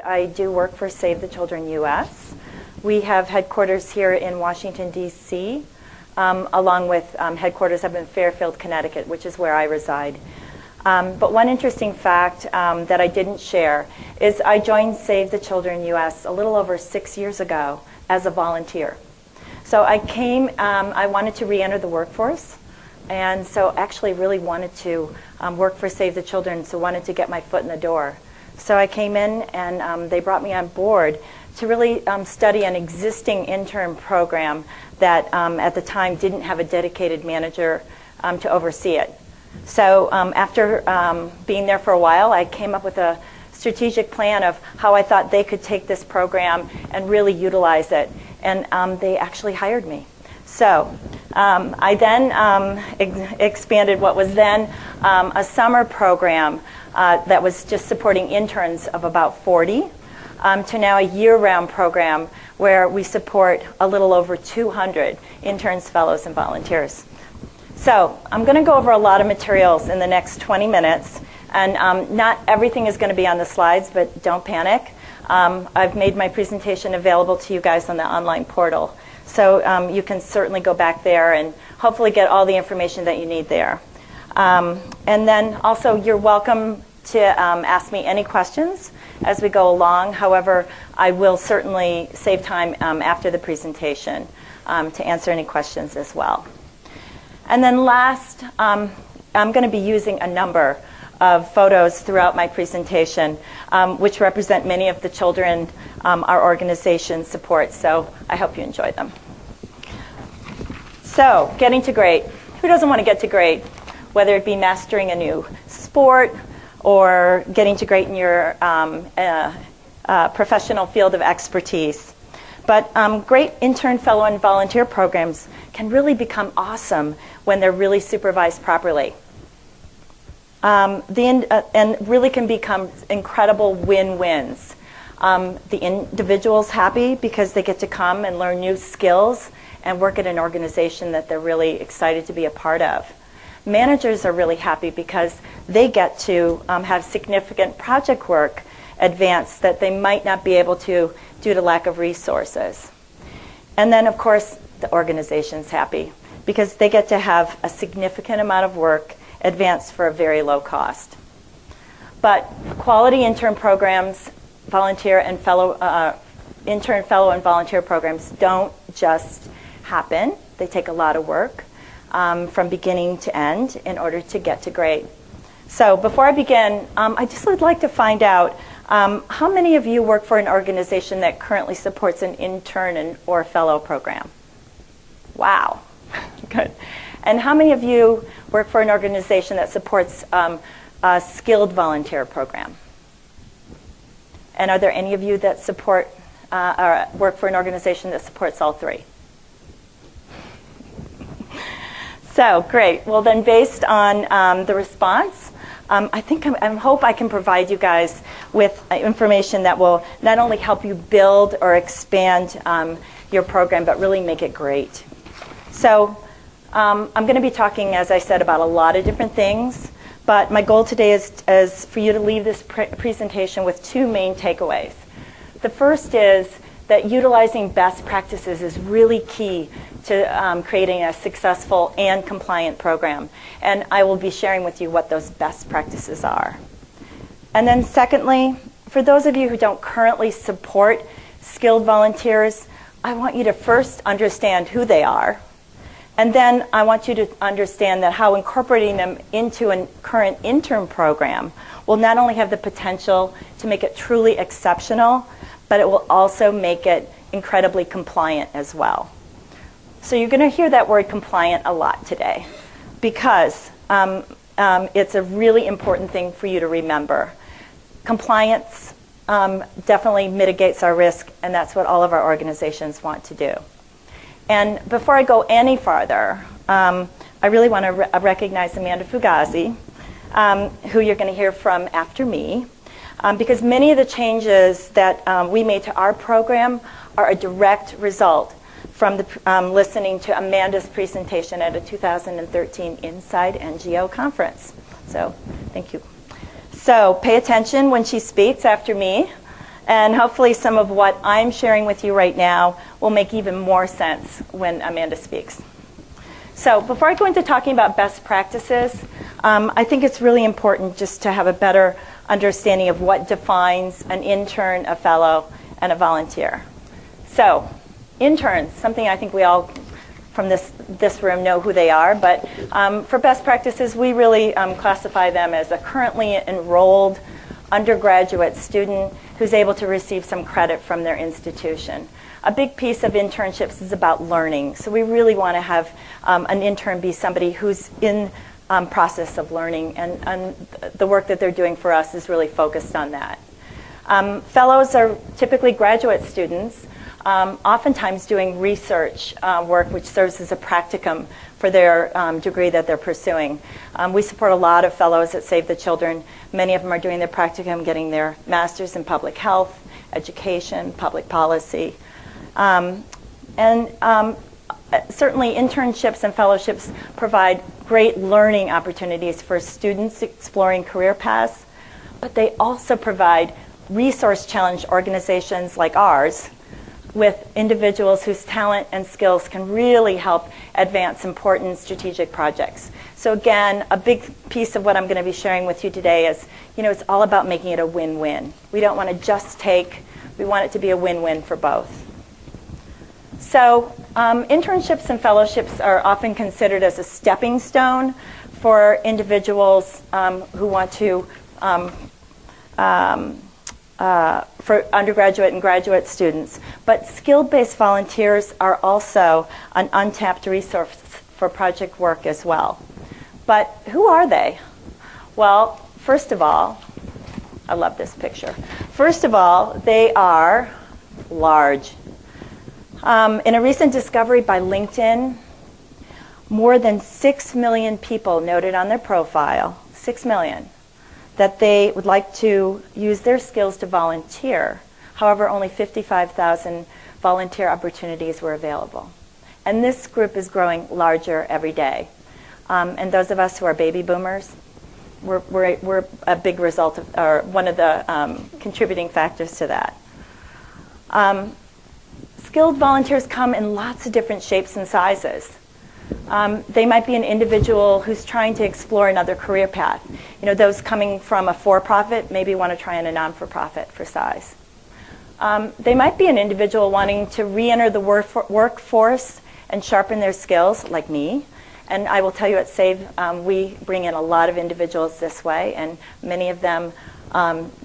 I do work for Save the Children US. We have headquarters here in Washington, D.C., along with headquarters up in Fairfield, Connecticut, which is where I reside. But one interesting fact that I didn't share is I joined Save the Children US a little over 6 years ago as a volunteer. So I came, I wanted to re-enter the workforce, and so actually really wanted to work for Save the Children, so wanted to get my foot in the door. So I came in and they brought me on board to really study an existing intern program that at the time didn't have a dedicated manager to oversee it. So after being there for a while, I came up with a strategic plan of how I thought they could take this program and really utilize it. And they actually hired me. So I then expanded what was then a summer program that was just supporting interns of about 40 to now a year-round program where we support a little over 200 interns, fellows, and volunteers. So I'm going to go over a lot of materials in the next 20 minutes. And not everything is going to be on the slides, but don't panic. I've made my presentation available to you guys on the online portal. So you can certainly go back there and hopefully get all the information that you need there. And then also you're welcome to ask me any questions as we go along. However, I will certainly save time after the presentation to answer any questions as well. And then last, I'm going to be using a number of photos throughout my presentation, which represent many of the children our organization supports. So I hope you enjoy them. So getting to great. Who doesn't want to get to great? Whether it be mastering a new sport or getting to great in your professional field of expertise. But great intern, fellow, and volunteer programs can really become awesome when they're really supervised properly. And really can become incredible win-wins. The individual's happy because they get to come and learn new skills and work at an organization that they're really excited to be a part of. Managers are really happy because they get to have significant project work advance that they might not be able to due to lack of resources. And then, of course, the organization's happy because they get to have a significant amount of work advanced for a very low cost. But quality intern programs, volunteer and fellow, intern, fellow, and volunteer programs don't just happen. They take a lot of work from beginning to end in order to get to great. So before I begin, I just would like to find out how many of you work for an organization that currently supports an intern or fellow program? Wow, good. And how many of you work for an organization that supports a skilled volunteer program? And are there any of you that support or work for an organization that supports all three? So great. Well, then, based on the response, I think I hope I can provide you guys with information that will not only help you build or expand your program, but really make it great. So I'm going to be talking, as I said, about a lot of different things. But my goal today is for you to leave this presentation with two main takeaways. The first is that utilizing best practices is really key to creating a successful and compliant program. And I will be sharing with you what those best practices are. And then secondly, for those of you who don't currently support skilled volunteers, I want you to first understand who they are. And then I want you to understand that how incorporating them into a current intern program will not only have the potential to make it truly exceptional, but it will also make it incredibly compliant as well. So you're going to hear that word compliant a lot today because it's a really important thing for you to remember. Compliance definitely mitigates our risk, and that's what all of our organizations want to do. And before I go any farther, I really want to recognize Amanda Fugazi, who you're going to hear from after me, because many of the changes that we made to our program are a direct result from the, listening to Amanda's presentation at a 2013 Inside NGO conference. So thank you. So pay attention when she speaks after me. And hopefully some of what I'm sharing with you right now will make even more sense when Amanda speaks. So before I go into talking about best practices, I think it's really important just to have a better understanding of what defines an intern, a fellow, and a volunteer. So interns, something I think we all from this room know who they are, but for best practices, we really classify them as a currently enrolled undergraduate student who's able to receive some credit from their institution. A big piece of internships is about learning, so we really want to have an intern be somebody who's in process of learning, and the work that they're doing for us is really focused on that. Fellows are typically graduate students, oftentimes doing research work which serves as a practicum for their degree that they're pursuing. We support a lot of fellows at Save the Children. Many of them are doing their practicum, getting their master's in public health, education, public policy. Certainly internships and fellowships provide great learning opportunities for students exploring career paths, but they also provide resource-challenged organizations like ours with individuals whose talent and skills can really help advance important strategic projects. So again, a big piece of what I'm going to be sharing with you today is, it's all about making it a win-win. We don't want to just take, we want it to be a win-win for both. So internships and fellowships are often considered as a stepping stone for individuals who want to for undergraduate and graduate students. But skill-based volunteers are also an untapped resource for project work as well. But who are they? Well, first of all, I love this picture. First of all, they are large. In a recent discovery by LinkedIn, more than 6 million people noted on their profile, 6 million, that they would like to use their skills to volunteer. However, only 55,000 volunteer opportunities were available. And this group is growing larger every day. And those of us who are baby boomers, we're a big result of, or one of the contributing factors to that. Skilled volunteers come in lots of different shapes and sizes. They might be an individual who's trying to explore another career path. Those coming from a for-profit maybe want to try in a non-for-profit for size. They might be an individual wanting to re-enter the workforce and sharpen their skills, like me. And I will tell you at SAVE, we bring in a lot of individuals this way, and many of them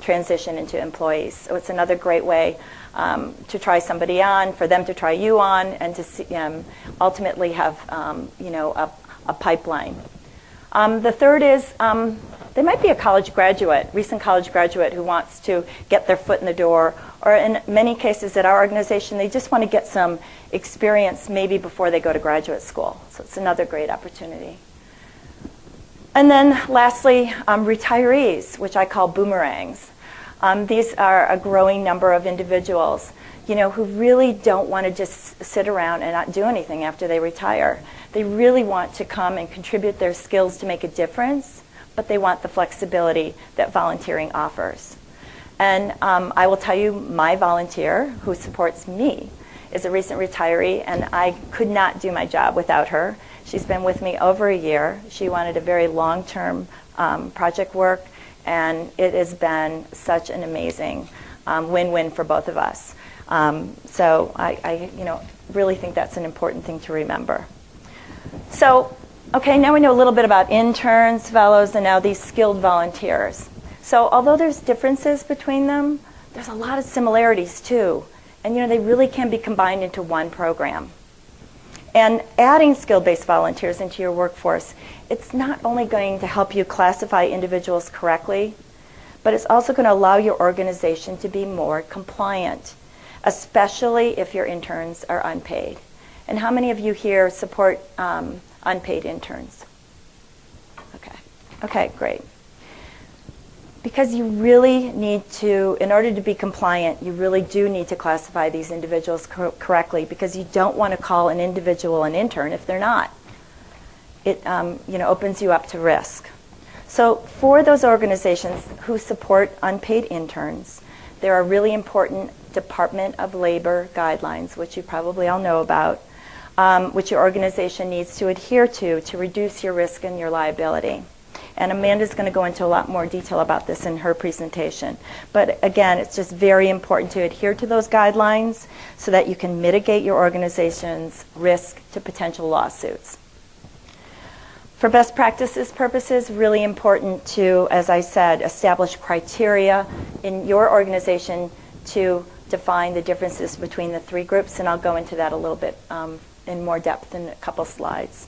transition into employees. So it's another great way to try somebody on, for them to try you on, and to see, ultimately have a pipeline. The third is they might be a college graduate, recent college graduate who wants to get their foot in the door, or in many cases at our organization, they just want to get some experience maybe before they go to graduate school. So it's another great opportunity. And then lastly, retirees, which I call boomerangs. These are a growing number of individuals, who really don't want to just sit around and not do anything after they retire. They really want to come and contribute their skills to make a difference, but they want the flexibility that volunteering offers. And I will tell you, my volunteer who supports me is a recent retiree, and I could not do my job without her. She's been with me over a year. She wanted a very long-term project work, and it has been such an amazing win-win for both of us. So I really think that's an important thing to remember. So, okay, now we know a little bit about interns, fellows, and now these skilled volunteers. So although there's differences between them, there's a lot of similarities too. And they really can be combined into one program. And adding skill-based volunteers into your workforce, it's not only going to help you classify individuals correctly, but it's also going to allow your organization to be more compliant, especially if your interns are unpaid. And how many of you here support unpaid interns? Okay, great. Because you really need to, in order to be compliant, you really do need to classify these individuals correctly, because you don't want to call an individual an intern if they're not. It opens you up to risk. So for those organizations who support unpaid interns, There are really important Department of Labor guidelines, which you probably all know about, which your organization needs to adhere to reduce your risk and your liability. And Amanda's going to go into a lot more detail about this in her presentation. But again, it's just very important to adhere to those guidelines so that you can mitigate your organization's risk to potential lawsuits. For best practices purposes, really important to, as I said, establish criteria in your organization to define the differences between the three groups, and I'll go into that a little bit in more depth in a couple slides.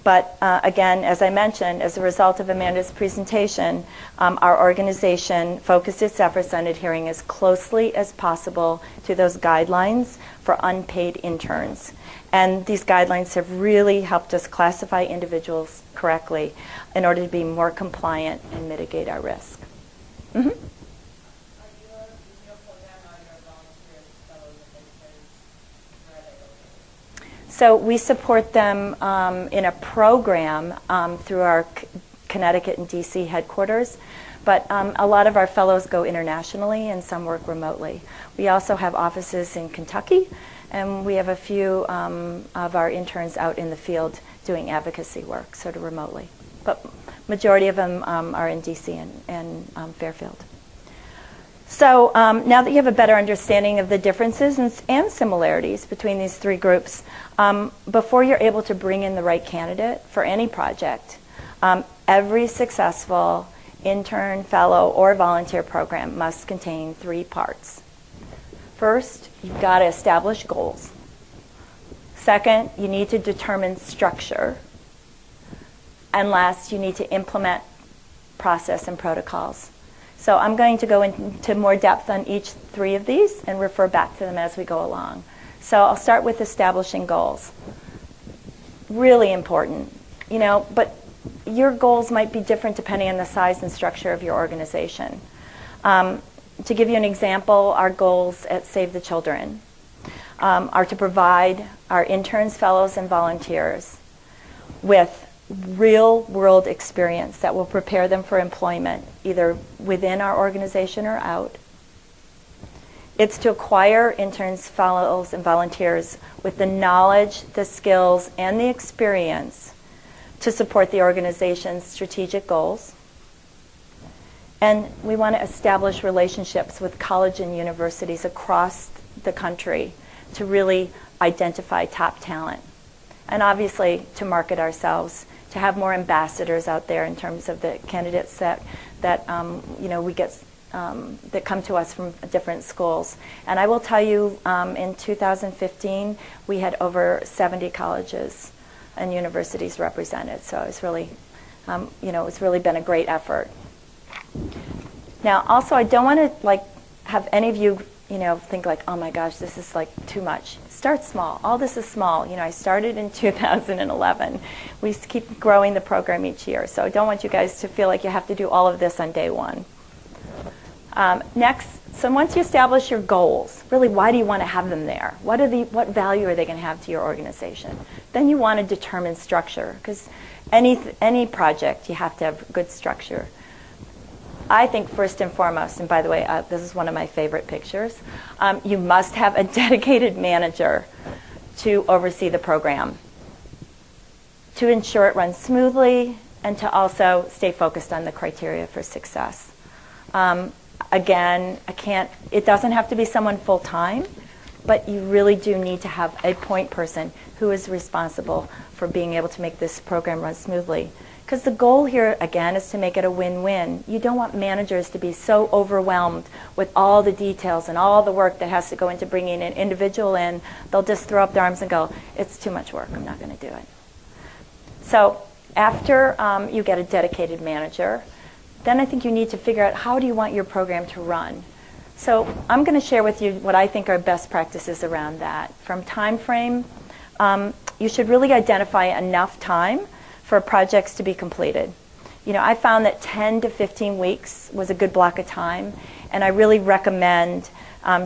But again, as I mentioned, as a result of Amanda's presentation, our organization focused its efforts on adhering as closely as possible to those guidelines for unpaid interns. And these guidelines have really helped us classify individuals correctly in order to be more compliant and mitigate our risk. Mm-hmm. So we support them in a program through our Connecticut and DC headquarters, but a lot of our fellows go internationally and some work remotely. We also have offices in Kentucky, and we have a few of our interns out in the field doing advocacy work, sort of remotely. But majority of them are in DC and Fairfield. So now that you have a better understanding of the differences and similarities between these three groups, before you're able to bring in the right candidate for any project, every successful intern, fellow, or volunteer program must contain three parts. First, you've got to establish goals. Second, you need to determine structure. And last, you need to implement process and protocols. So I'm going to go into more depth on each three of these and refer back to them as we go along. So I'll start with establishing goals. Really important, but your goals might be different depending on the size and structure of your organization. To give you an example, our goals at Save the Children are to provide our interns, fellows, and volunteers with real-world experience that will prepare them for employment, either within our organization or out. It's to acquire interns, fellows, and volunteers with the knowledge, the skills, and the experience to support the organization's strategic goals. And we want to establish relationships with colleges and universities across the country to really identify top talent. And obviously to market ourselves, to have more ambassadors out there in terms of the candidates that we get that come to us from different schools. And I will tell you, in 2015, we had over 70 colleges and universities represented. So it's really, it's really been a great effort. Now, also, I don't want to have any of you, think like, oh my gosh, this is too much. Start small. All this is small. I started in 2011. We keep growing the program each year. So I don't want you guys to feel like you have to do all of this on day one. Next, so once you establish your goals, really, why do you want to have them there? What value are they going to have to your organization? Then you want to determine structure, because any project, you have to have good structure. I think first and foremost, and by the way, this is one of my favorite pictures, you must have a dedicated manager to oversee the program, to ensure it runs smoothly, and to also stay focused on the criteria for success. Again, it doesn't have to be someone full-time, but you really do need to have a point person who is responsible for being able to make this program run smoothly. Because the goal here, again, is to make it a win-win. You don't want managers to be so overwhelmed with all the details and all the work that has to go into bringing an individual in. They'll just throw up their arms and go, it's too much work, I'm not going to do it. So after you get a dedicated manager, then I think you need to figure out how do you want your program to run. So I'm going to share with you what I think are best practices around that. From time frame, you should really identify enough time for projects to be completed. I found that 10 to 15 weeks was a good block of time, and I really recommend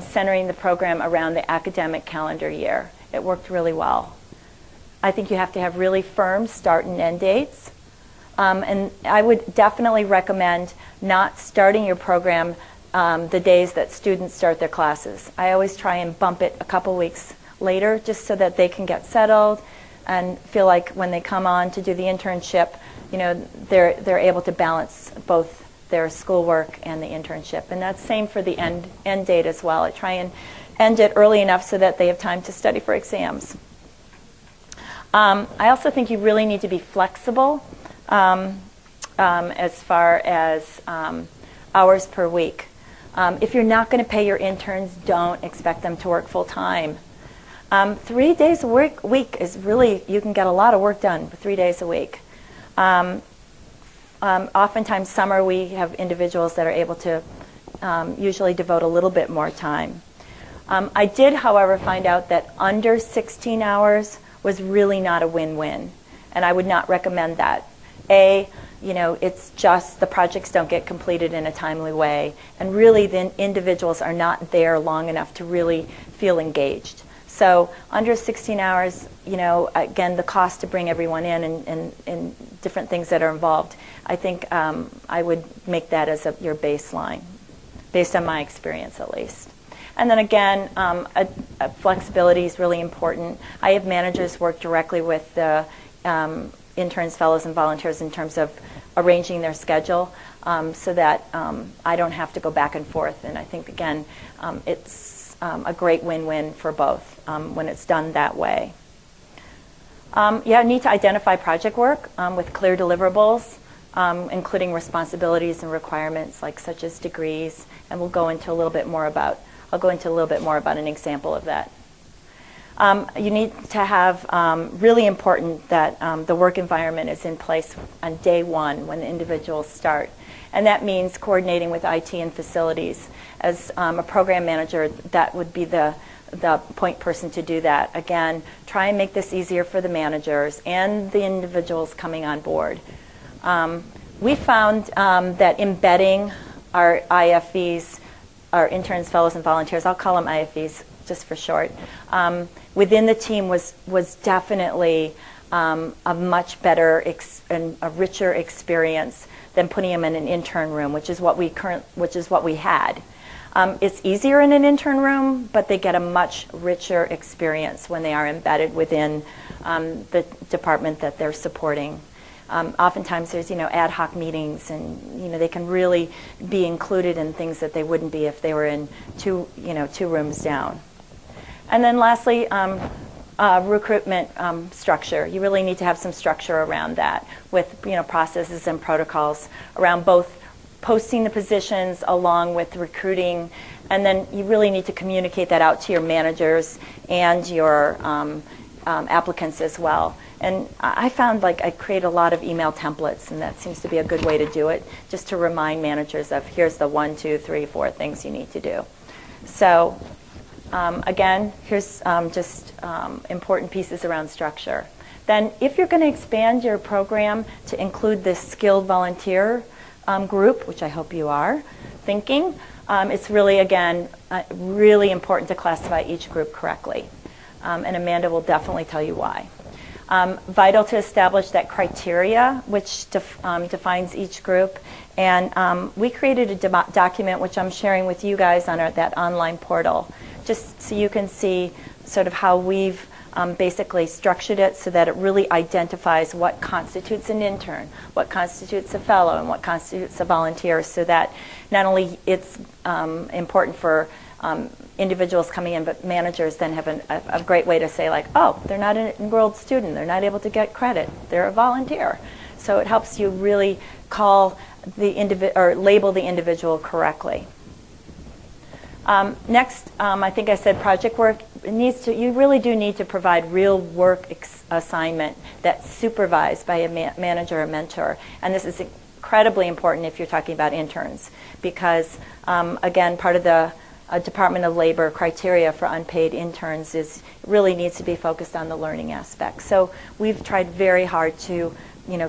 centering the program around the academic calendar year. It worked really well. I think you have to have really firm start and end dates, and I would definitely recommend not starting your program 3 the days that students start their classes. I always try and bump it a couple weeks later just so that they can get settled and feel like when they come on to do the internship, they're able to balance both their schoolwork and the internship. And that's same for the end date as well. I try and end it early enough so that they have time to study for exams. I also think you really need to be flexible as far as hours per week. If you're not going to pay your interns, don't expect them to work full time. 3 days a week is really, you can get a lot of work done with 3 days a week. Oftentimes summer we have individuals that are able to usually devote a little bit more time. I did, however, find out that under 16 hours was really not a win-win, and I would not recommend that. It's just the projects don't get completed in a timely way, and really the individuals are not there long enough to really feel engaged. So under 16 hours, again, the cost to bring everyone in and different things that are involved, I think I would make that as your baseline, based on my experience at least. And then again, flexibility is really important. I have managers work directly with the interns, fellows, and volunteers in terms of arranging their schedule so that I don't have to go back and forth. And I think, again, it's a great win-win for both when it's done that way. Need to identify project work with clear deliverables, including responsibilities and requirements such as degrees, and I'll go into a little bit more about an example of that. You need to have really important that the work environment is in place on day one when the individuals start. And that means coordinating with IT and facilities. As a program manager, that would be the point person to do that. Again, try and make this easier for the managers and the individuals coming on board. We found that embedding our IFVs, our interns, fellows, and volunteers, I'll call them IFVs just for short, within the team was definitely a much better and a richer experience than putting them in an intern room, which is what we had. It's easier in an intern room, but they get a much richer experience when they are embedded within the department that they're supporting. Oftentimes there's ad hoc meetings, and they can really be included in things that they wouldn't be if they were in two rooms down. And then lastly, recruitment structure. You really need to have some structure around that with processes and protocols around both posting the positions along with recruiting, and then you really need to communicate that out to your managers and your applicants as well. And I found I create a lot of email templates, and that seems to be a good way to do it, just to remind managers of here's the 1, 2, 3, 4 things you need to do. So again, here's just important pieces around structure. Then if you're going to expand your program to include this skilled volunteer group, which I hope you are thinking, it's really, again, really important to classify each group correctly. And Amanda will definitely tell you why. Vital to establish that criteria which defines each group. And we created a document which I'm sharing with you guys on that online portal, just so you can see sort of how we've basically structured it so that it really identifies what constitutes an intern, what constitutes a fellow, and what constitutes a volunteer, so that not only it's important for individuals coming in, but managers then have a great way to say oh, they're not an enrolled student, they're not able to get credit, they're a volunteer. So it helps you really call the or label the individual correctly. Next, I think I said project work. You really do need to provide real work assignment that's supervised by a manager or mentor. And this is incredibly important if you're talking about interns, because again, part of the Department of Labor criteria for unpaid interns really needs to be focused on the learning aspect. So we've tried very hard to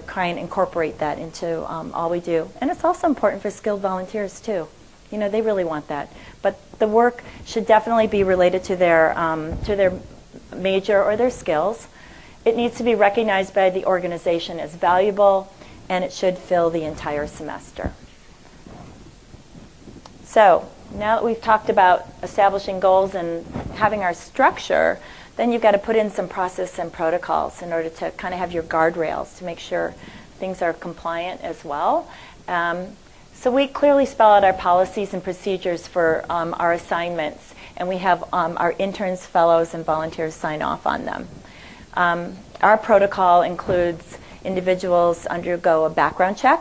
try and incorporate that into all we do. And it's also important for skilled volunteers too. They really want that. But the work should definitely be related to their major or their skills. It needs to be recognized by the organization as valuable, and it should fill the entire semester. So now that we've talked about establishing goals and having our structure, then you've got to put in some process and protocols in order to kind of have your guardrails to make sure things are compliant as well. So we clearly spell out our policies and procedures for our assignments, and we have our interns, fellows, and volunteers sign off on them. Our protocol includes individuals undergo a background check.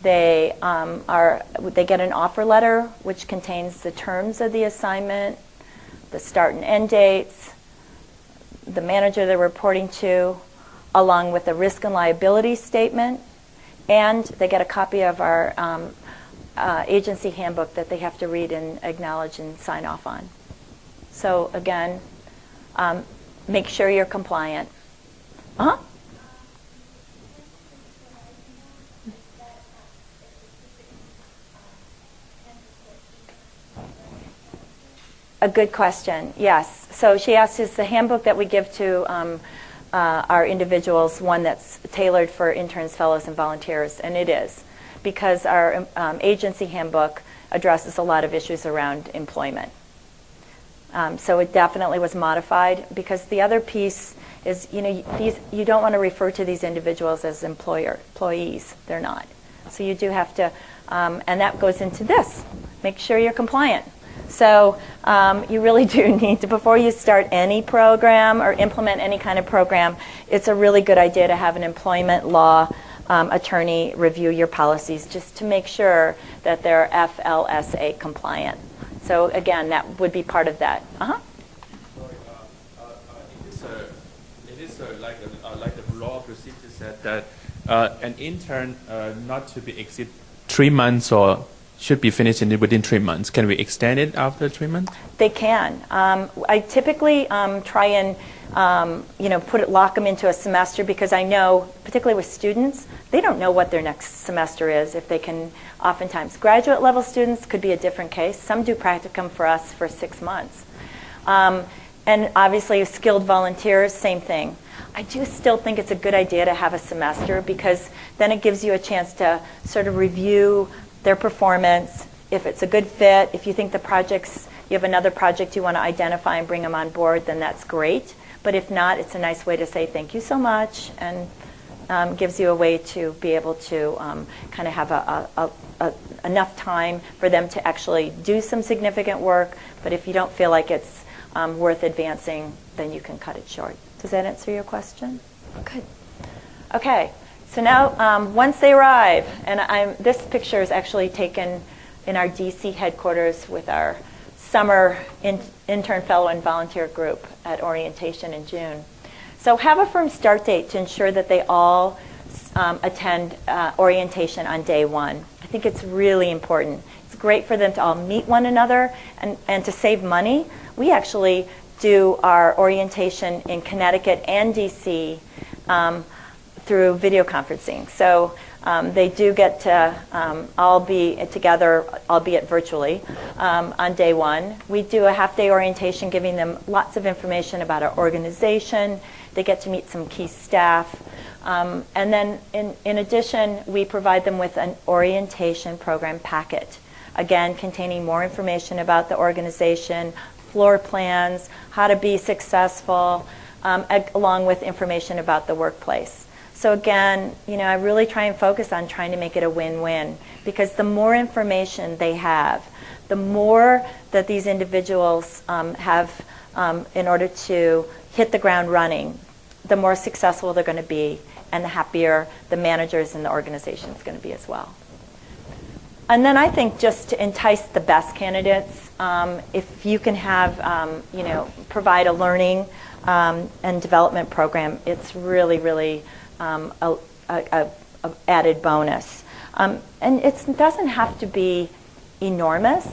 They get an offer letter which contains the terms of the assignment, the start and end dates, the manager they're reporting to, along with a risk and liability statement, and they get a copy of our agency handbook that they have to read and acknowledge and sign off on. So again, make sure you're compliant. A good question, yes. So she asked, is the handbook that we give to our individuals one that's tailored for interns, fellows, and volunteers? And it is, because our agency handbook addresses a lot of issues around employment. So it definitely was modified, because the other piece is, you don't want to refer to these individuals as employees. They're not. So you do have to, and that goes into this. Make sure you're compliant. So you really do need to, before you start any program or implement any kind of program, it's a really good idea to have an employment law attorney review your policies just to make sure that they're FLSA compliant. So again, that would be part of that. It is like the law procedure said that an intern not to be exceed 3 months or should be finished within 3 months. Can we extend it after 3 months? They can. I typically try and lock them into a semester, because I know, particularly with students, they don't know what their next semester is. If they can, oftentimes graduate level students could be a different case. Some do practicum for us for 6 months. And obviously skilled volunteers, same thing. I do still think it's a good idea to have a semester, because then it gives you a chance to sort of review their performance, if it's a good fit, if you think you have another project you want to identify and bring them on board, then that's great. But if not, it's a nice way to say thank you so much, and gives you a way to be able to kind of have enough time for them to actually do some significant work. But if you don't feel like it's worth advancing, then you can cut it short. Does that answer your question? Good. Okay. So now, once they arrive, and this picture is actually taken in our DC headquarters with our summer intern, fellow, and volunteer group at orientation in June. So have a firm start date to ensure that they all attend orientation on day one. I think it's really important. It's great for them to all meet one another, and to save money, we actually do our orientation in Connecticut and DC through video conferencing. So they do get to all be together, albeit virtually, on day one. We do a half-day orientation giving them lots of information about our organization. They get to meet some key staff. And then in addition, we provide them with an orientation program packet, again, containing more information about the organization, floor plans, how to be successful, along with information about the workplace. So again, I really try and focus on trying to make it a win-win, because the more information they have, the more that these individuals have in order to hit the ground running, the more successful they're going to be, and the happier the managers and the organization is going to be as well. And then I think, just to entice the best candidates, if you can have, provide a learning and development program, it's really, really a added bonus. And it doesn't have to be enormous,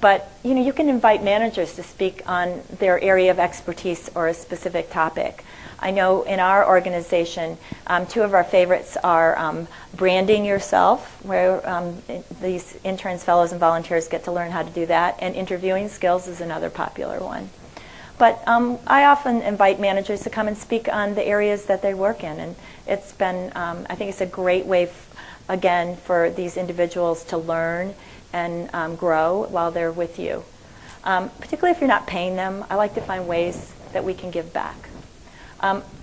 but you can invite managers to speak on their area of expertise or a specific topic. I know in our organization, two of our favorites are branding yourself, where these interns, fellows, and volunteers get to learn how to do that, and interviewing skills is another popular one. But I often invite managers to come and speak on the areas that they work in, and it's been, I think it's a great way, again, for these individuals to learn, and grow while they're with you. Particularly if you're not paying them, I like to find ways that we can give back.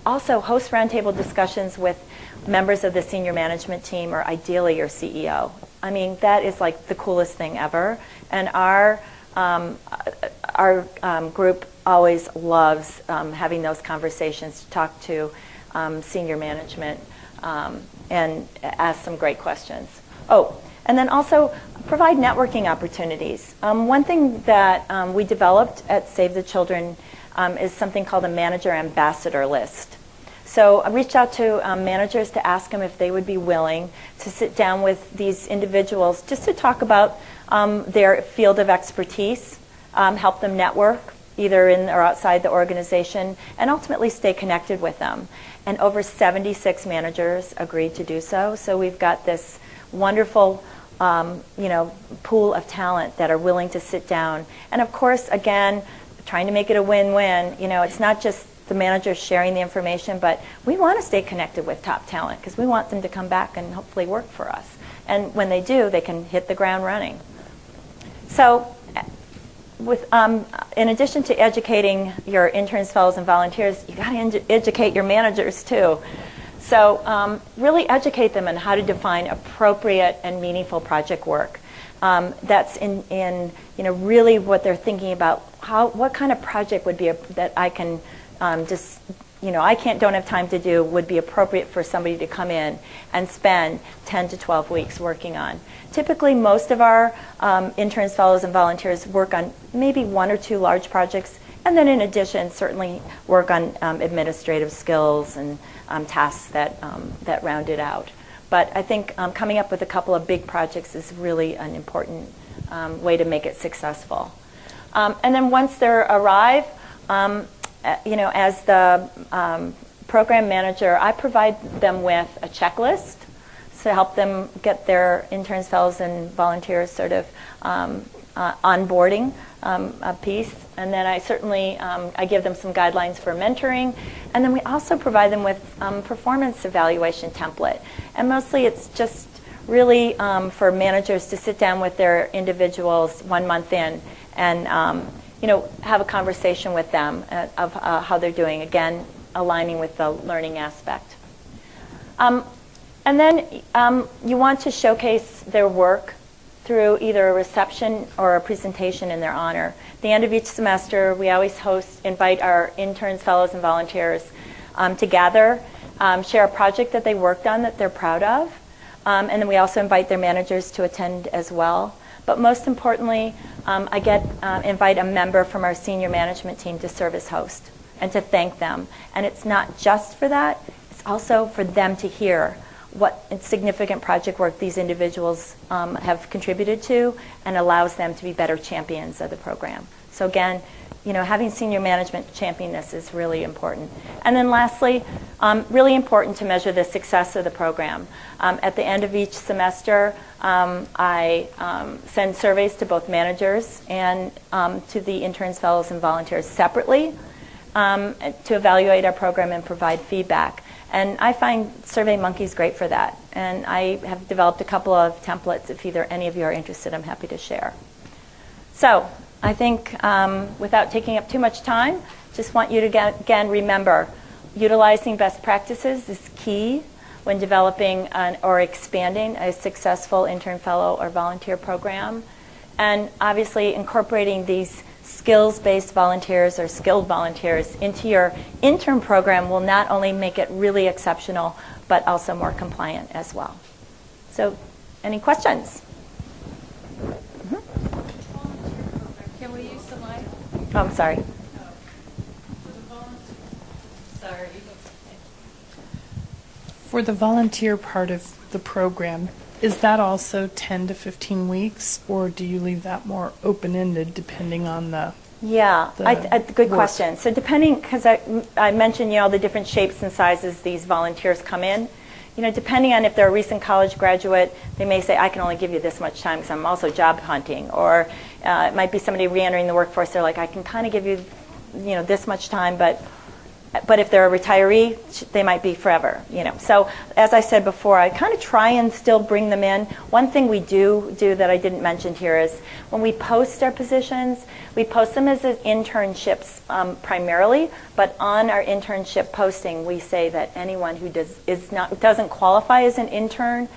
Also, host roundtable discussions with members of the senior management team or ideally your CEO. I mean, that is like the coolest thing ever. And our group always loves having those conversations to talk to senior management and ask some great questions. Oh, and then also provide networking opportunities. One thing that we developed at Save the Children is something called a manager ambassador list. So I reached out to managers to ask them if they would be willing to sit down with these individuals just to talk about their field of expertise, help them network either in or outside the organization, and ultimately stay connected with them. And over 76 managers agreed to do so. So we've got this wonderful pool of talent that are willing to sit down. And of course, again, trying to make it a win-win. It's not just the managers sharing the information, but we want to stay connected with top talent because we want them to come back and hopefully work for us. And when they do, they can hit the ground running. So in addition to educating your interns, fellows, and volunteers, you got to educate your managers too. So really educate them on how to define appropriate and meaningful project work. That's in really what they're thinking about. What kind of project would be that I can don't have time to do would be appropriate for somebody to come in and spend 10 to 12 weeks working on. Typically, most of our interns, fellows, and volunteers work on maybe 1 or 2 large projects, and then in addition, certainly work on administrative skills and tasks that round it out. But I think coming up with a couple of big projects is really an important way to make it successful. And then once they arrive, as the program manager, I provide them with a checklist to help them get their interns, fellows, and volunteers sort of onboarding piece. And then I certainly I give them some guidelines for mentoring. And then we also provide them with performance evaluation template. And mostly it's just really for managers to sit down with their individuals 1 month in and have a conversation with them of how they're doing, again, aligning with the learning aspect. And then you want to showcase their work through either a reception or a presentation in their honor. At the end of each semester, we always invite our interns, fellows, and volunteers to gather, share a project that they worked on that they're proud of, and then we also invite their managers to attend as well. But most importantly, I invite a member from our senior management team to serve as host and to thank them. And it's not just for that, it's also for them to hear what significant project work these individuals have contributed to and allows them to be better champions of the program. So again, having senior management champion this is really important. And then lastly, really important to measure the success of the program. At the end of each semester, I send surveys to both managers and to the interns, fellows, and volunteers separately to evaluate our program and provide feedback. And I find SurveyMonkey's great for that. And I have developed a couple of templates. If either any of you are interested, I'm happy to share. So I think without taking up too much time, just want you to again remember, utilizing best practices is key when developing or expanding a successful intern, fellow, or volunteer program. And obviously incorporating these skills-based volunteers or skilled volunteers into your intern program will not only make it really exceptional, but also more compliant as well. So, any questions? Can we use the mic? Oh, I'm sorry. For the volunteer part of the program, is that also 10 to 15 weeks, or do you leave that more open-ended depending on the good question. So depending, because I mentioned, the different shapes and sizes these volunteers come in, depending on if they're a recent college graduate, they may say, I can only give you this much time because I'm also job hunting. Or it might be somebody re-entering the workforce. They're like, I can kind of give you, this much time, but But if they're a retiree, they might be forever, you know. So as I said before, I kind of try and still bring them in. One thing we do that I didn't mention here is when we post our positions, we post them as internships primarily, but on our internship posting, we say that anyone who doesn't qualify as an intern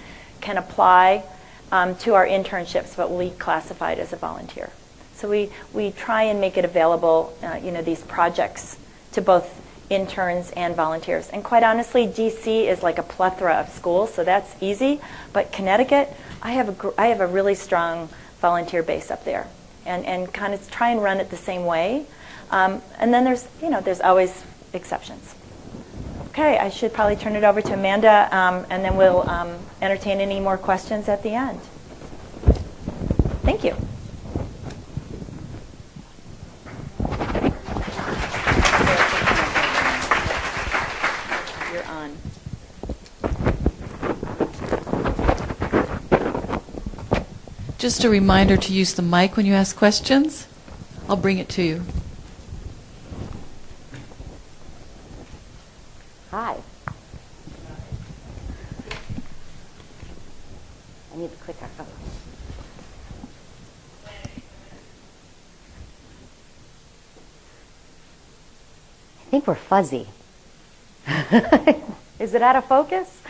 can apply to our internships, but will be classified as a volunteer. So we try and make it available, you know, these projects to both interns and volunteers. And quite honestly, DC is like a plethora of schools, so that's easy. But Connecticut, I have a really strong volunteer base up there, and kind of try and run it the same way. And then there's always exceptions. Okay, I should probably turn it over to Amanda, and then we'll entertain any more questions at the end. Thank you. You're on. Just a reminder to use the mic when you ask questions. I'll bring it to you. Hi. I need the clicker. Oh. I think we're fuzzy. Is it out of focus?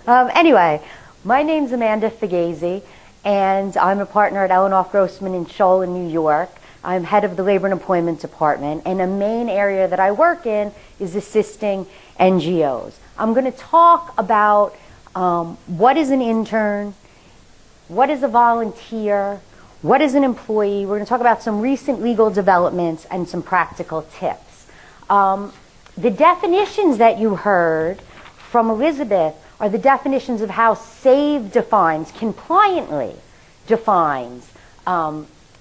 Anyway, my name's Amanda Fugazi, and I'm a partner at Elenoff Grossman in Shoal in New York. I'm head of the Labor and Employment Department, and a main area that I work in is assisting NGOs. I'm going to talk about what is an intern, what is a volunteer, what is an employee. We're going to talk about some recent legal developments and some practical tips. The definitions that you heard from Elizabeth are the definitions of how SAVE defines, compliantly defines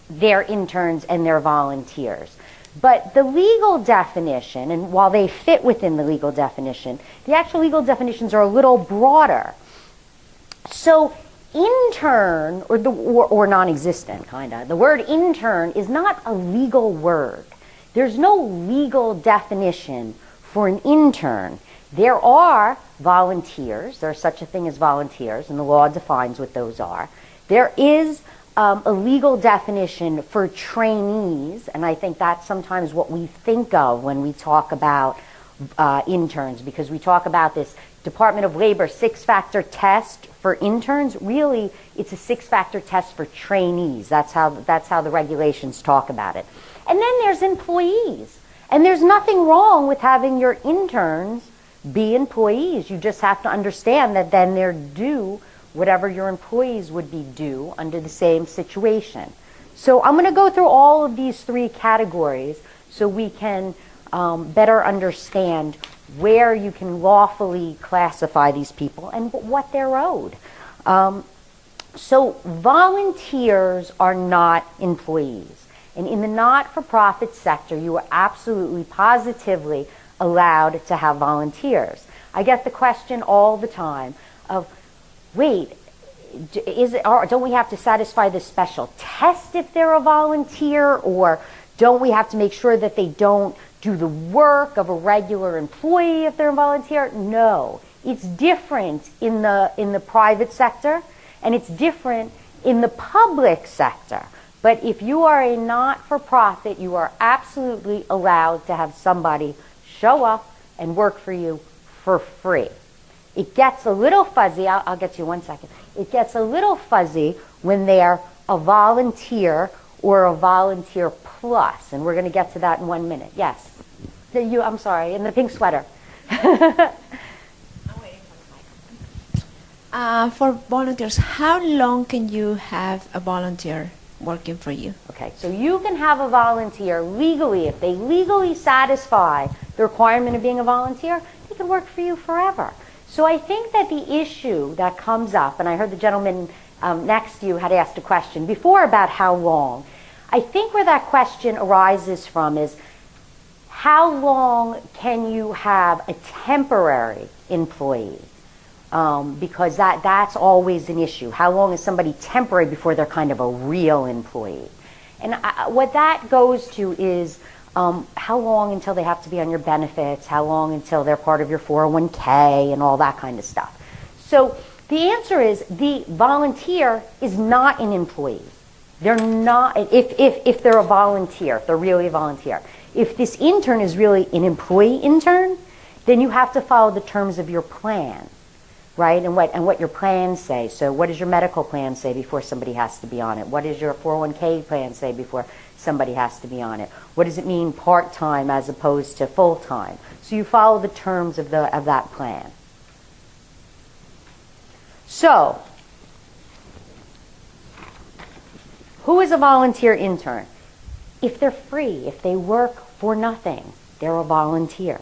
their interns and their volunteers. But the legal definition, and while they fit within the legal definition, the actual legal definitions are a little broader. So intern, or non-existent, kind of, the word intern is not a legal word. There's no legal definition for an intern. There are volunteers. There's such a thing as volunteers, and the law defines what those are. There is a legal definition for trainees, and I think that's sometimes what we think of when we talk about interns, because we talk about this Department of Labor 6-factor test for interns. Really, it's a 6-factor test for trainees. That's how the regulations talk about it. And then there's employees. And there's nothing wrong with having your interns be employees. You just have to understand that then they're due whatever your employees would be due under the same situation. So I'm going to go through all of these three categories so we can better understand where you can lawfully classify these people and what they're owed. So volunteers are not employees. And in the not-for-profit sector, you are absolutely, positively allowed to have volunteers. I get the question all the time of, wait, don't we have to satisfy this special test if they're a volunteer, or don't we have to make sure that they don't do the work of a regular employee if they're a volunteer? No, it's different in the private sector, and it's different in the public sector. But if you are a not-for-profit, you are absolutely allowed to have somebody show up and work for you for free. It gets a little fuzzy. I'll get to you 1 second. It gets a little fuzzy when they're a volunteer or a volunteer plus, and we're going to get to that in 1 minute. Yes. I'm sorry, in the pink sweater. For volunteers, how long can you have a volunteer working for you? Okay, so you can have a volunteer legally, if they legally satisfy the requirement of being a volunteer, they can work for you forever. So I think that the issue that comes up, and I heard the gentleman next to you had asked a question before about how long. I think where that question arises from is, how long can you have a temporary employee? Because that's always an issue. How long is somebody temporary before they're kind of a real employee? And what that goes to is how long until they have to be on your benefits, how long until they're part of your 401k, and all that kind of stuff. So the answer is the volunteer is not an employee. They're not, if they're a volunteer, if they're really a volunteer. If this intern is really an employee intern, then you have to follow the terms of your plan, right? And what your plans say. So what does your medical plan say before somebody has to be on it? What does your 401k plan say before somebody has to be on it? What does it mean part-time as opposed to full-time? So you follow the terms of that plan. So, who is a volunteer intern? If they're free, if they work for nothing, they're a volunteer.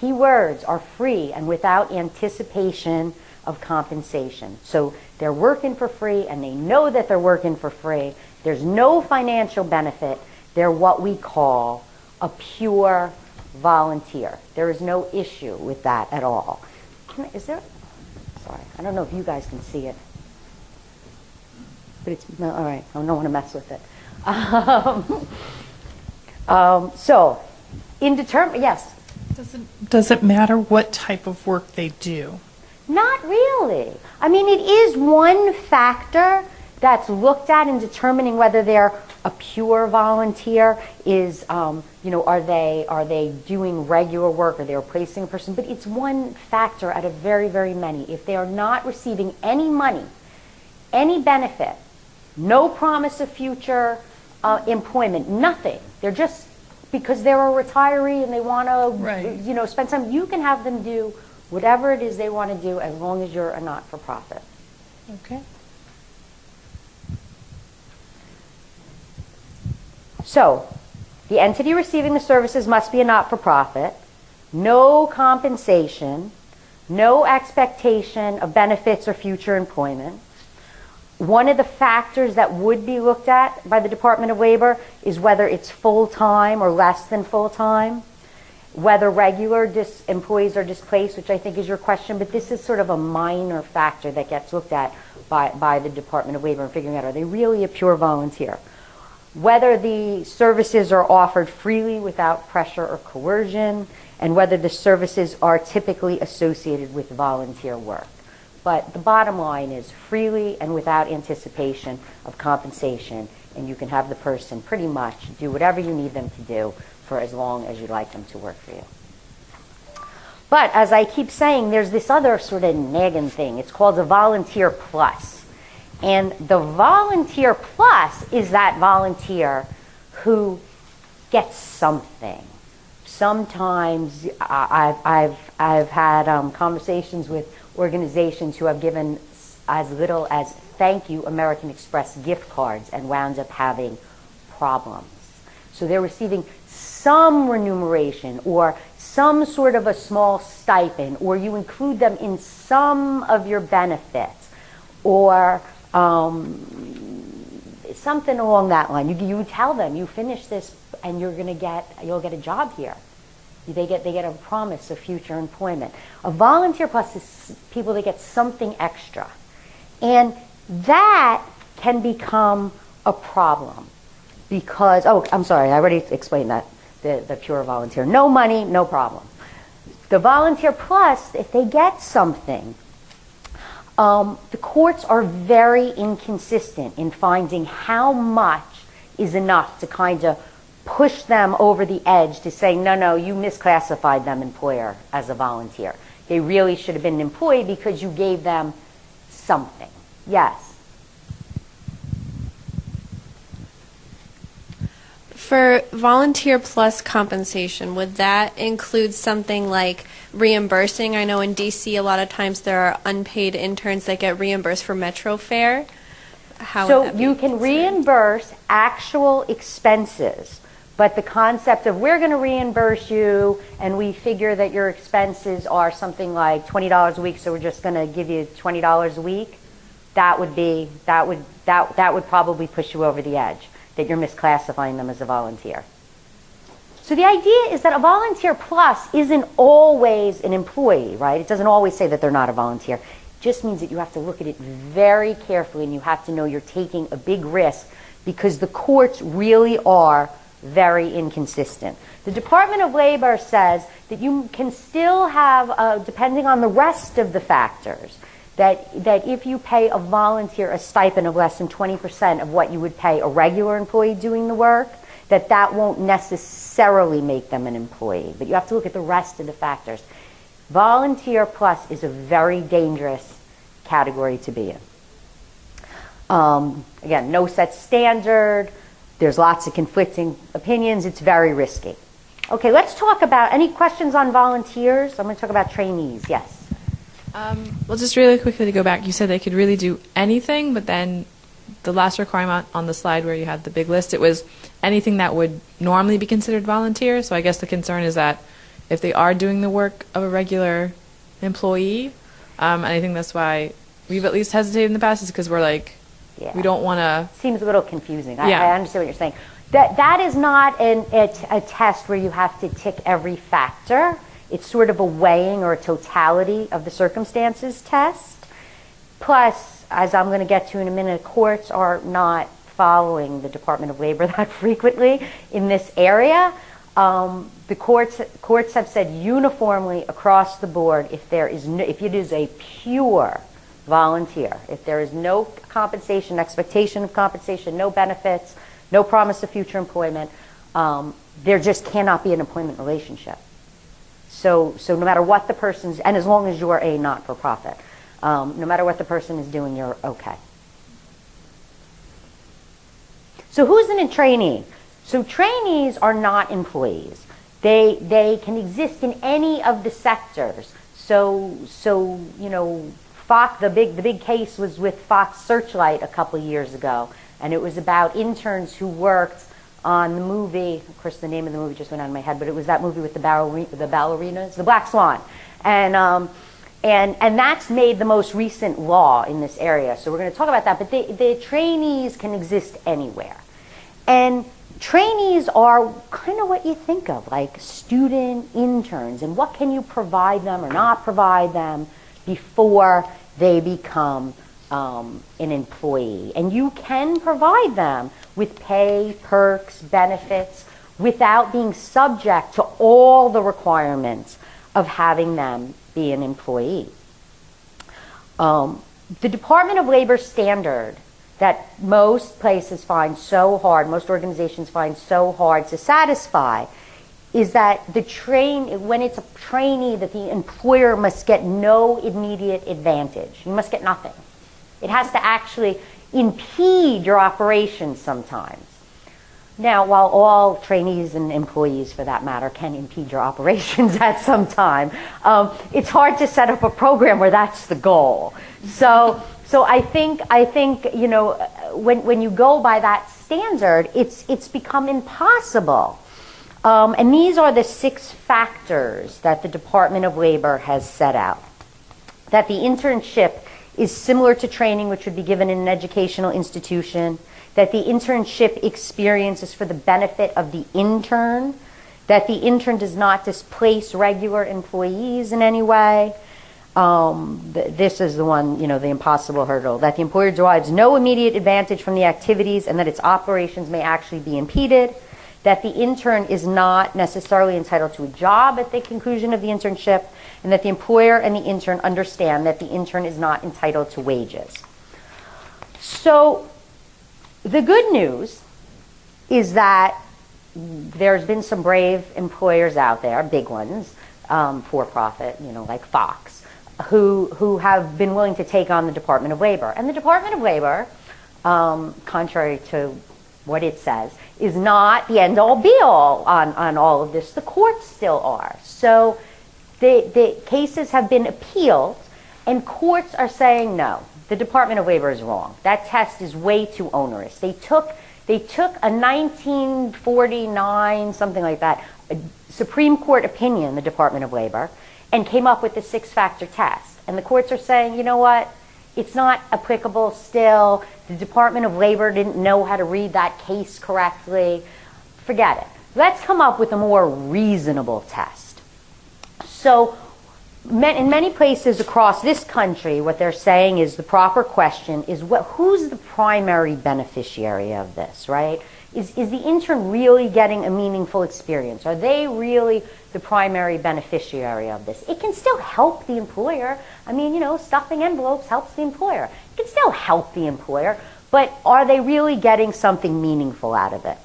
Keywords are free and without anticipation of compensation. So they're working for free and they know that they're working for free. There's no financial benefit. They're what we call a pure volunteer. There is no issue with that at all. Sorry, I don't know if you guys can see it. But it's, no, all right, I don't want to mess with it. So, indeterminate, yes? Does it matter what type of work they do? Not really. I mean, it is one factor that's looked at in determining whether they're a pure volunteer. Is are they doing regular work? Are they replacing a person? But it's one factor out of very, very many. If they are not receiving any money, any benefit, no promise of future employment, nothing. They're just because they're a retiree and they want to, spend time. You can have them do whatever it is they want to do as long as you're a not-for-profit. Okay. So, the entity receiving the services must be a not-for-profit, no compensation, no expectation of benefits or future employment. One of the factors that would be looked at by the Department of Labor is whether it's full-time or less than full-time, whether regular employees are displaced, which I think is your question, but this is sort of a minor factor that gets looked at by the Department of Labor in figuring out, are they really a pure volunteer? Whether the services are offered freely without pressure or coercion, and whether the services are typically associated with volunteer work. But the bottom line is freely and without anticipation of compensation, and you can have the person pretty much do whatever you need them to do for as long as you'd like them to work for you. But as I keep saying, there's this other sort of nagging thing. It's called a volunteer plus. And the volunteer plus is that volunteer who gets something. Sometimes I've had conversations with organizations who have given as little as thank you American Express gift cards and wound up having problems. So they're receiving some remuneration or some sort of a small stipend, or you include them in some of your benefits, or something along that line. You tell them you finish this and you'll get a job here. They get a promise of future employment. A volunteer plus is people that get something extra. And that can become a problem because, I'm sorry, I already explained that, the pure volunteer. No money, no problem. The volunteer plus, if they get something, the courts are very inconsistent in finding how much is enough to kind of push them over the edge to say, no, you misclassified them employer as a volunteer. They really should have been an employee because you gave them something. Yes? For volunteer plus compensation, would that include something like reimbursing? I know in DC a lot of times there are unpaid interns that get reimbursed for metro fare. So you can reimburse actual expenses, but the concept of we're going to reimburse you and we figure that your expenses are something like $20 a week, so we're just going to give you $20 a week, that would probably push you over the edge, that you're misclassifying them as a volunteer. So the idea is that a volunteer plus isn't always an employee, right? It doesn't always say that they're not a volunteer. It just means that you have to look at it very carefully and you have to know you're taking a big risk because the courts really are very inconsistent. The Department of Labor says that you can still have, depending on the rest of the factors, that if you pay a volunteer a stipend of less than 20% of what you would pay a regular employee doing the work, that won't necessarily make them an employee. But you have to look at the rest of the factors. Volunteer plus is a very dangerous category to be in. Again, no set standard. There's lots of conflicting opinions. It's very risky. Okay, let's talk about, any questions on volunteers? I'm going to talk about trainees. Yes. Well, just really quickly to go back, you said they could really do anything, but then the last requirement on the slide where you had the big list, it was anything that would normally be considered volunteer. So I guess the concern is that if they are doing the work of a regular employee, and I think that's why we've at least hesitated in the past, is because we're like, we don't want to... Seems a little confusing. Yeah. I understand what you're saying. That is not a test where you have to tick every factor. It's sort of a weighing or a totality of the circumstances test. Plus, as I'm going to get to in a minute, courts are not following the Department of Labor that frequently in this area. The courts have said uniformly across the board, if it is a pure volunteer, if there is no compensation, expectation of compensation, no benefits, no promise of future employment, there just cannot be an employment relationship. So no matter what the person's, and as long as you're a not-for-profit, no matter what the person is doing, you're okay. So who's a trainee? So trainees are not employees. They can exist in any of the sectors. So you know, Fox, the big case was with Fox Searchlight a couple years ago, and it was about interns who worked on the movie. Of course, the name of the movie just went out of my head, but it was that movie with the ballerinas, The Black Swan, and that's made the most recent law in this area. So we're going to talk about that. But the trainees can exist anywhere, and trainees are kind of what you think of, like student interns, and what can you provide them or not provide them before they become an employee. And you can provide them with pay, perks, benefits, without being subject to all the requirements of having them be an employee. The Department of Labor standard that most places find so hard, most organizations find so hard to satisfy, is that when it's a trainee, that the employer must get no immediate advantage. You must get nothing. It has to actually impede your operations sometimes. Now, while all trainees and employees, for that matter, can impede your operations at some time, it's hard to set up a program where that's the goal. So I think you know, when you go by that standard, it's become impossible. And these are the 6 factors that the Department of Labor has set out. That the internship is similar to training, which would be given in an educational institution. That the internship experience is for the benefit of the intern. That the intern does not displace regular employees in any way. This is the one, you know, the impossible hurdle. That the employer derives no immediate advantage from the activities and that its operations may actually be impeded. That the intern is not necessarily entitled to a job at the conclusion of the internship, and that the employer and the intern understand that the intern is not entitled to wages. So the good news is that there's been some brave employers out there, big ones, for-profit, you know, like Fox, who have been willing to take on the Department of Labor. And the Department of Labor, contrary to what it says, is not the end-all be-all on all of this. The courts still are. So the cases have been appealed, and courts are saying no. The Department of Labor is wrong. That test is way too onerous. They took a 1949, something like that, a Supreme Court opinion, the Department of Labor, and came up with the 6-factor test. And the courts are saying, you know what? It's not applicable still. The Department of Labor didn't know how to read that case correctly. Forget it. Let's come up with a more reasonable test. So in many places across this country, what they're saying is the proper question is who's the primary beneficiary of this, right? Is the intern really getting a meaningful experience? Are they really the primary beneficiary of this? It can still help the employer. I mean, you know, stuffing envelopes helps the employer. It can still help the employer, but are they really getting something meaningful out of it?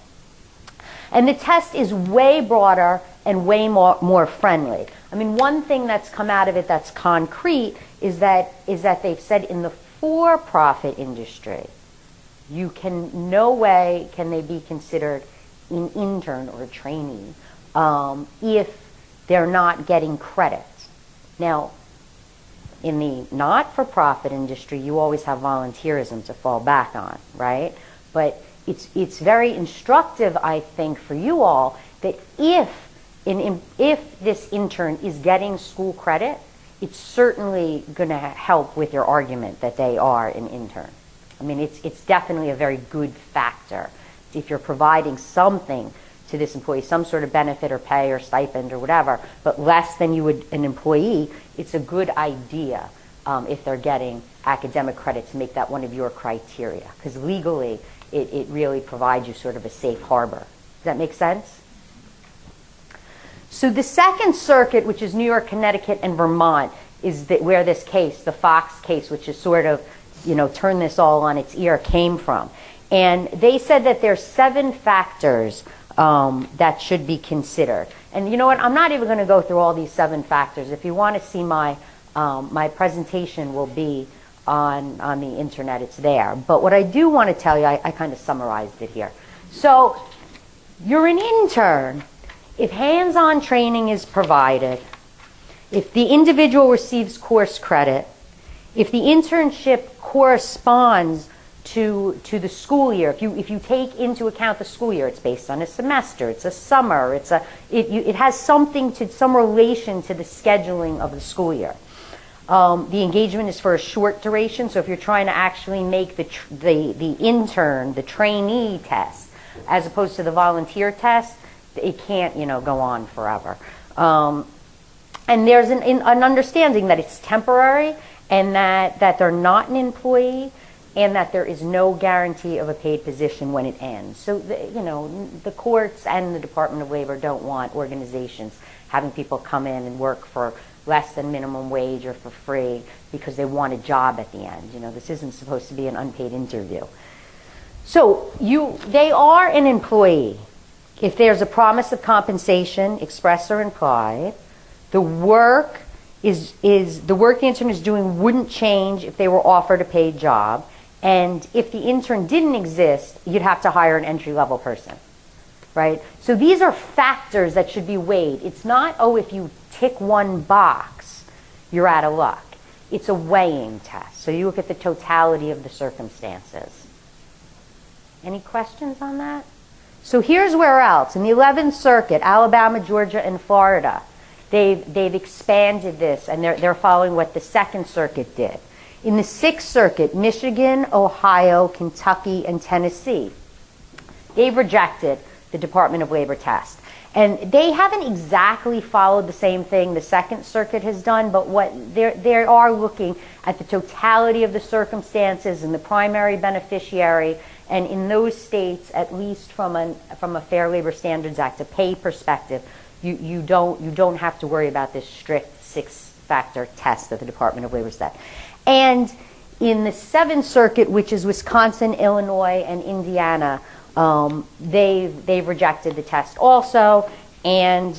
And the test is way broader and way more friendly. I mean, one thing that's come out of it that's concrete is that they've said in the for-profit industry, no way can they be considered an intern or a trainee if they're not getting credit. Now, in the not-for-profit industry, you always have volunteerism to fall back on, right? But it's very instructive, I think, for you all that if this intern is getting school credit, it's certainly going to help with your argument that they are an intern. I mean, it's definitely a very good factor. If you're providing something to this employee, some sort of benefit or pay or stipend or whatever, but less than you would an employee, it's a good idea if they're getting academic credit to make that one of your criteria. Because legally, it really provides you sort of a safe harbor. Does that make sense? So the Second Circuit, which is New York, Connecticut, and Vermont, is where this case, the Fox case, which is sort of, you know, turn this all on its ear, came from. And they said that there's 7 factors that should be considered. And you know what? I'm not even going to go through all these 7 factors. If you want to see my presentation will be on the internet. It's there. But what I do want to tell you, I kind of summarized it here. So you're an intern. If hands-on training is provided, if the individual receives course credit, if the internship corresponds to the school year, if you take into account the school year, it's based on a semester, it's a summer, it has some relation to the scheduling of the school year. The engagement is for a short duration, so if you're trying to actually make the intern, the trainee test, as opposed to the volunteer test, it can't, you know, go on forever. And there's an understanding that it's temporary and that they're not an employee and that there is no guarantee of a paid position when it ends. So, the courts and the Department of Labor don't want organizations having people come in and work for less than minimum wage or for free because they want a job at the end. You know, this isn't supposed to be an unpaid interview. So they are an employee. If there's a promise of compensation, express or implied, the work the intern is doing wouldn't change if they were offered a paid job. And if the intern didn't exist, you'd have to hire an entry-level person, right? So these are factors that should be weighed. It's not, if you tick one box, you're out of luck. It's a weighing test. So you look at the totality of the circumstances. Any questions on that? So here's where else. In the 11th Circuit, Alabama, Georgia, and Florida, they've expanded this, and they're following what the Second Circuit did. In the 6th Circuit, Michigan, Ohio, Kentucky, and Tennessee, they've rejected the Department of Labor test. And they haven't exactly followed the same thing the Second Circuit has done, but what they are looking at the totality of the circumstances and the primary beneficiary. And in those states, at least from a Fair Labor Standards Act, a pay perspective, you don't have to worry about this strict 6-factor test that the Department of Labor set. And in the 7th Circuit, which is Wisconsin, Illinois, and Indiana, they've rejected the test also, and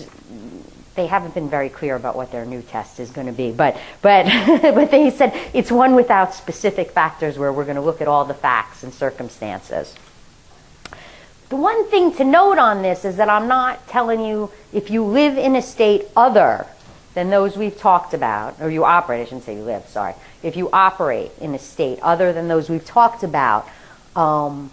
they haven't been very clear about what their new test is going to be. But they said it's one without specific factors where we're going to look at all the facts and circumstances. The one thing to note on this is that I'm not telling you if you live in a state other than those we've talked about, or you operate, I shouldn't say you live, sorry. If you operate in a state other than those we've talked about, don't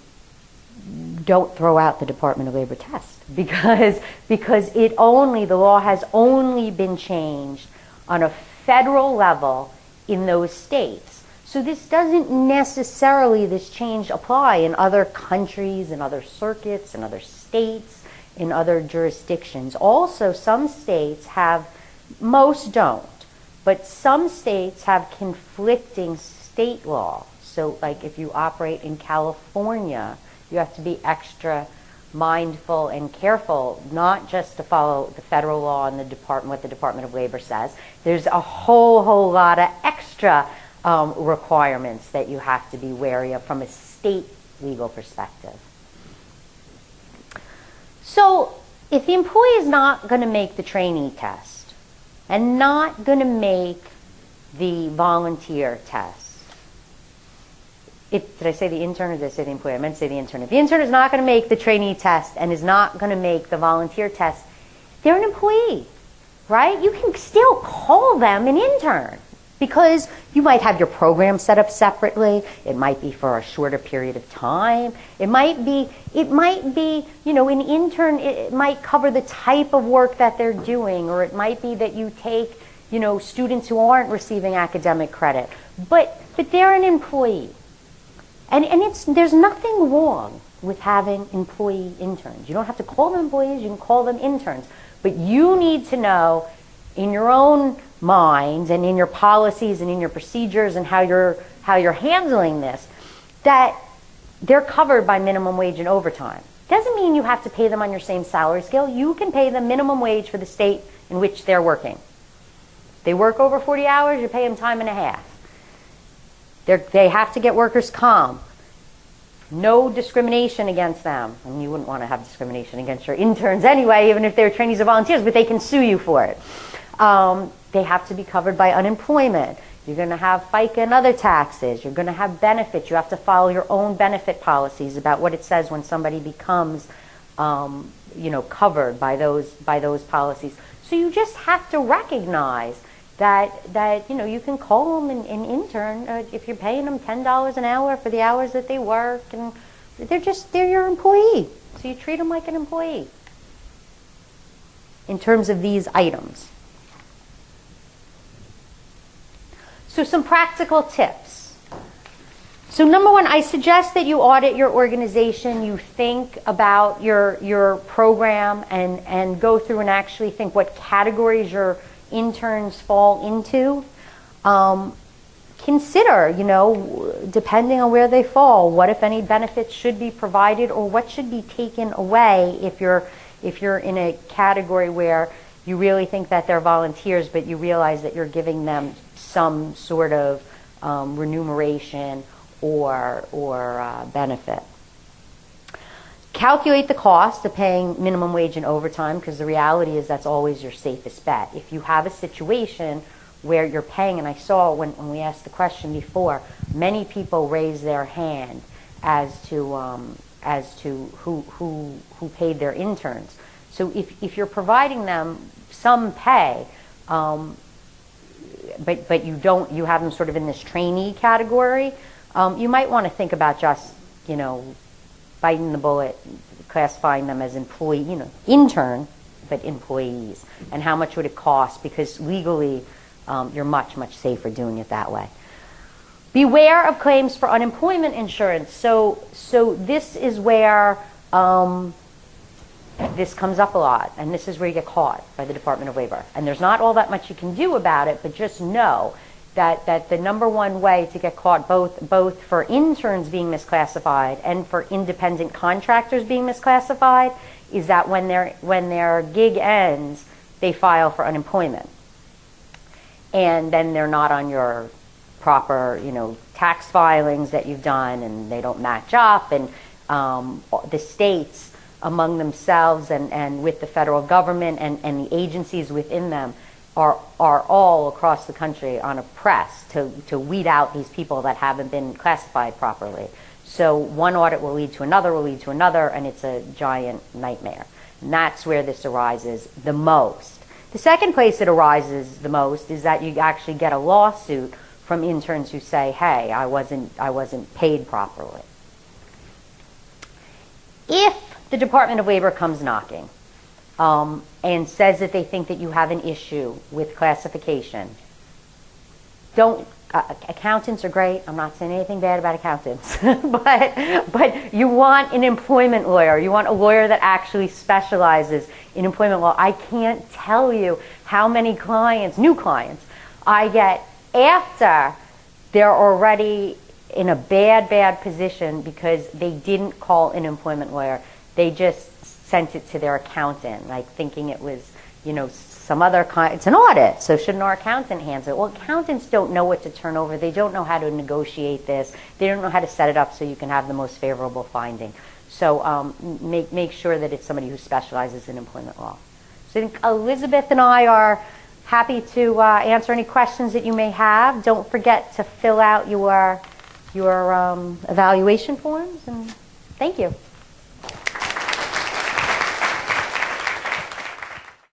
throw out the Department of Labor test because the law has only been changed on a federal level in those states. So this doesn't necessarily, this change apply in other countries, in other circuits, in other states, in other jurisdictions. Also, some states have, most don't, but some states have conflicting state law. So like if you operate in California, you have to be extra mindful and careful, not just to follow the federal law and what the Department of Labor says. There's a whole lot of extra requirements that you have to be wary of from a state legal perspective. So if the employee is not going to make the trainee test and not going to make the volunteer test, did I say the intern or did I say the employee? I meant to say the intern. If the intern is not going to make the trainee test and is not going to make the volunteer test, they're an employee, right? You can still call them an intern because you might have your program set up separately. It might be for a shorter period of time. It might be, you know, an intern, it might cover the type of work that they're doing, or it might be that you take, you know, students who aren't receiving academic credit. But they're an employee. And there's nothing wrong with having employee interns. You don't have to call them employees, you can call them interns. But you need to know in your own mind and in your policies and in your procedures and how you're handling this, that they're covered by minimum wage and overtime. Doesn't mean you have to pay them on your same salary scale. You can pay them minimum wage for the state in which they're working. They work over 40 hours, you pay them time and a half. They have to get workers' comp. No discrimination against them. I mean, you wouldn't want to have discrimination against your interns anyway, even if they're trainees or volunteers, but they can sue you for it. They have to be covered by unemployment. You're going to have FICA and other taxes. You're going to have benefits. You have to follow your own benefit policies about what it says when somebody becomes, you know, covered by those policies. So you just have to recognize that you know, you can call them an intern if you're paying them $10 an hour for the hours that they work, and they're your employee. So you treat them like an employee in terms of these items. So some practical tips. So number one, I suggest that you audit your organization. You think about your program and go through and actually think what categories your interns fall into. Consider, you know, depending on where they fall, what if any benefits should be provided or what should be taken away if you're in a category where you really think that they're volunteers but you realize that you're giving them some sort of remuneration or benefit. Calculate the cost of paying minimum wage and overtime, because the reality is that's always your safest bet. If you have a situation where you're paying, and I saw when we asked the question before, many people raise their hand as to who paid their interns. So if you're providing them some pay, but you have them sort of in this trainee category, you might want to think about just, you know, biting the bullet, classifying them as employee, you know, intern, but employees, and how much would it cost, because legally you're much safer doing it that way. Beware of claims for unemployment insurance. So this is where this comes up a lot, and this is where you get caught by the Department of Labor. And there's not all that much you can do about it, but just know that the number one way to get caught, both for interns being misclassified and for independent contractors being misclassified, is that when their gig ends, they file for unemployment. And then they're not on your proper, you know, tax filings that you've done, and they don't match up, and the states among themselves and with the federal government and the agencies within them are all across the country on a press to weed out these people that haven't been classified properly. So one audit will lead to another, and it's a giant nightmare. And that's where this arises the most. The second place it arises the most is that you actually get a lawsuit from interns who say, hey, I wasn't paid properly. If the Department of Labor comes knocking and says that they think that you have an issue with classification, accountants are great. I'm not saying anything bad about accountants, but you want an employment lawyer. You want a lawyer that actually specializes in employment law. I can't tell you how many new clients I get after they're already in a bad position because they didn't call an employment lawyer. They just sent it to their accountant, like thinking it was, some other kind. It's an audit, so shouldn't our accountant handle it? Well, accountants don't know what to turn over. They don't know how to negotiate this. They don't know how to set it up so you can have the most favorable finding. So make sure that it's somebody who specializes in employment law. So I think Elizabeth and I are happy to answer any questions that you may have. Don't forget to fill out your evaluation forms, and thank you.